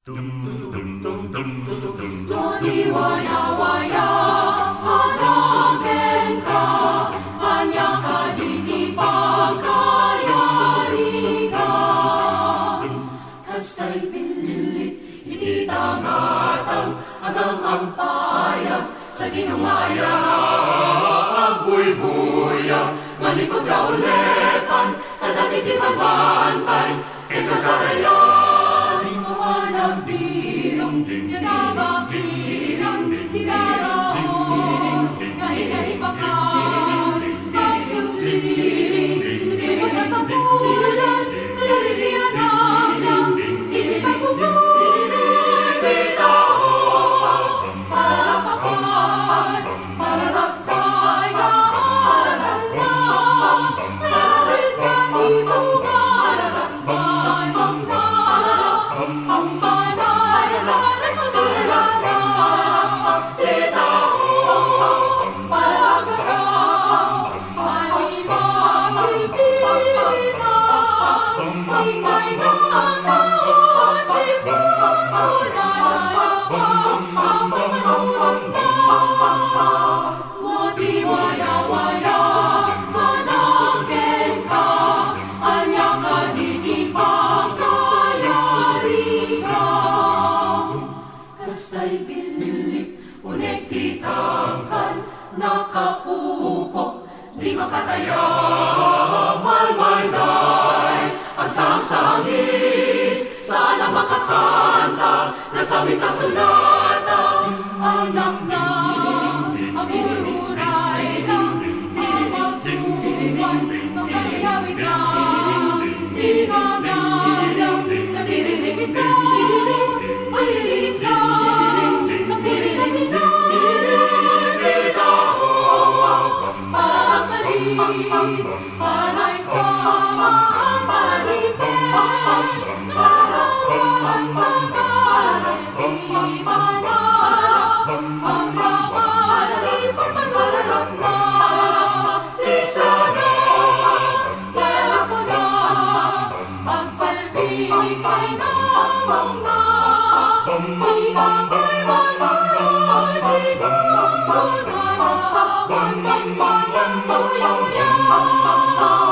Waya-waya, hanapin ka, hanya ka ditipagkayari ka. Kasta'y pinilit, ititangatang, hanggang ang payag sa ginumaya. Abuy-buya, malikod ka ulepan, kadagit ibabantay, kay kagarayan. Awan ang birong, dyan na bakirang, higarao, ngahi-ngahi pa ka, pagsuling, nasimot ka sa bulan, kadalitian ang hindi pagbubuhay, bitao, para kapan, para nagsaya, para ka, mayarit ka ibugan, manang na, ang banay, banay pagbilaran, ditao, pagkarang, mahimang-ibigan, ika'y naman, di puso na lalawang, mapapanurang ka. Wadi waya-waya, hanapin ka, anya ka ditipagkayari ka. Kasta'y bililik, unek titangkan, nakapupok, di makataya, malmalday, ang sangsangin, sana makakanta, nasamit ang sunata, anak na, ang ururay na, mapasukan, magkaligamit na, di gagalaw, natitisipin ka, mahilis ka, sa piling na para malit, para isama ang palipin, para sa ibanan, ang laban di papanarap na, di sana, kaya ko na, pag-selfie kay namang na, di ka ko'y manunod, di ka ko na, wag kang tuyaw-yaw.